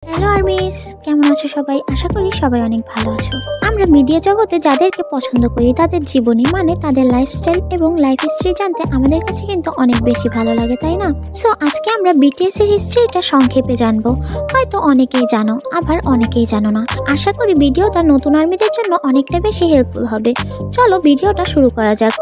Hello armies, কেমন আছো সবাই? আশা করি সবাই অনেক ভালো আছো। আমরা মিডিয়া জগতে যাদেরকে পছন্দ করি তাদের জীবনী মানে তাদের লাইফস্টাইল এবং লাইফ হিস্ট্রি জানতে আমাদের কাছে কিন্তু অনেক বেশি ভালো লাগে, তাই না? সো আজকে আমরা বিটিএস এর হিস্ট্রিটা সংক্ষেপে জানবো। হয়তো অনেকেই জানো, আবার অনেকেই জানো না। আশা করি ভিডিওটা নতুন আর্মিদের জন্য অনেকটা বেশি হেল্পফুল হবে। চলো ভিডিওটা শুরু করা যাক।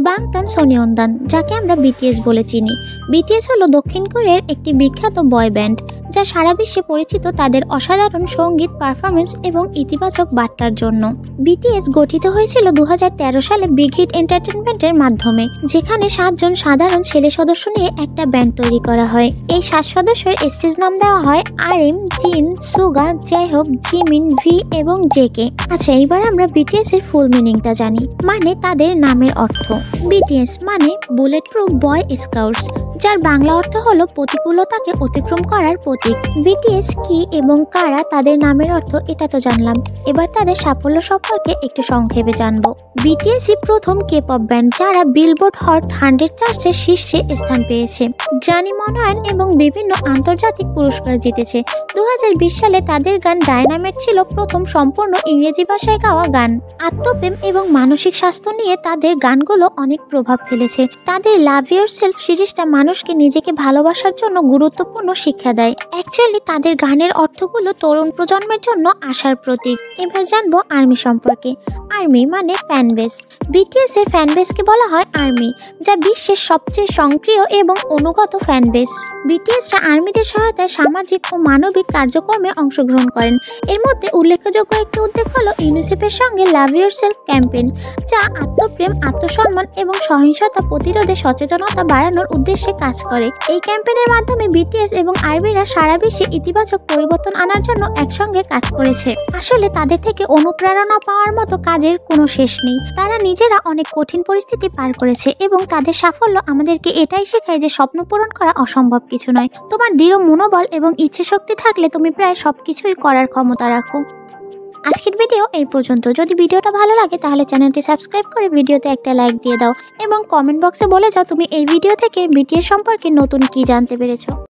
বাংতান সোনিয়নদান, যাকে আমরা বিটিএস বলে চিনি। বিটিএস হলো দক্ষিণ কোরিয়ার একটি বিখ্যাত বয় ব্যান্ড যা সারা বিশ্বে পরিচিত তাদের অসাধারণ সঙ্গীত পারফরমেন্স এবং ইতিবাচক বার্তার জন্য। বিটিএস গঠিত হয়েছিল 2013 সালে বিগ হিট এন্টারটেইনমেন্টের মাধ্যমে, যেখানে 7 জন সাধারণ ছেলে সদস্য নিয়ে একটা ব্যান্ড তৈরি করা হয়। এই 7 সদস্যের স্টেজ নাম দেওয়া হয় আরএম, জিন, সুগা, জেহব, জিমিন, ভি এবং জেকে। আচ্ছা, এবার আমরা বিটিএস এর ফুল মিনিংটা জানি, মানে তাদের নামের অর্থ। বিটিএস মানে বুলেট প্রুফ বয় স্কাউটস, যার বাংলা অর্থ হলো প্রতিকূলতাকে অতিক্রম করার প্রতীক। বিটিএস কি এবং কারা তাদের নামের অর্থ এটা তো জানলাম, এবার তাদের সাফল্য সম্পর্কে একটু সংক্ষেপে জানবো। বিটিএসই প্রথম কে-পপ ব্যান্ড যারা বিলবোর্ড হট 100 চার্টসের শীর্ষে স্থান পেয়েছে, গ্র্যামি মনোনয়ন এবং বিভিন্ন আন্তর্জাতিক পুরস্কার জিতেছে। 2020 সালে তাদের গান ডায়নামাইট ছিল প্রথম সম্পূর্ণ ইংরেজি ভাষায় গাওয়া গান। আত্মপ্রেম এবং মানসিক স্বাস্থ্য নিয়ে তাদের গানগুলো অনেক প্রভাব ফেলেছে। তাদের লাভ ইয়োরসেলফ সিরিজটা মানুষকে নিজেকে ভালোবাসার জন্য গুরুত্বপূর্ণ শিক্ষা দেয়। অ্যাকচুয়ালি তাদের গানের অর্থগুলো তরুণ প্রজন্মের জন্য আশার প্রতীক। এবার জানবো আর্মি সম্পর্কে। আর্মি মানে ফ্যানবেস। বিটিএস এর ফ্যানবেসকে বলা হয় আর্মি, যা বিশ্বের সবচেয়ে সক্রিয় এবং অনুগত ফ্যানবেস। বিটিএসরা আর্মিদের সহায়তায় সামাজিক ও মানবিক কার্যক্রমে অংশগ্রহণ করেন। এর মধ্যে উল্লেখযোগ্য একটি উদ্যোগ হলো ইউনিসেফের সঙ্গে লাভ ইয়োরসেলফ ক্যাম্পেইন, যা আত্মপ্রেম, আত্মসম্মান এবং সহিংসতা প্রতিরোধে সচেতনতা বাড়ানোর উদ্দেশ্যে কাজ করে। এই ক্যাম্পেইনের মাধ্যমে বিটিএস এবং আর্মিরা সারা বিশ্বে ইতিবাচক পরিবর্তন আনার জন্য একসঙ্গে কাজ করেছে। আসলে তাদের থেকে অনুপ্রেরণা পাওয়ার মতো কাজের কোনো শেষ নেই। তারা নিজেরা অনেক কঠিন পরিস্থিতি পার করেছে এবং তাদের সাফল্য আমাদেরকে এটাই শেখায় যে স্বপ্ন পূরণ করা অসম্ভব কিছু নয়। তোমার দৃঢ় মনোবল এবং ইচ্ছে শক্তি থাকলে তুমি প্রায় সবকিছুই করার ক্ষমতা রাখো। আজকের ভিডিও এই পর্যন্ত। যদি ভিডিওটা ভালো লাগে তাহলে চ্যানেলটি সাবস্ক্রাইব করে ভিডিওতে একটা লাইক দিয়ে দাও এবং কমেন্ট বক্সে বলে যাও তুমি এই ভিডিও থেকে বিটিএস সম্পর্কে নতুন কি জানতে পেরেছো।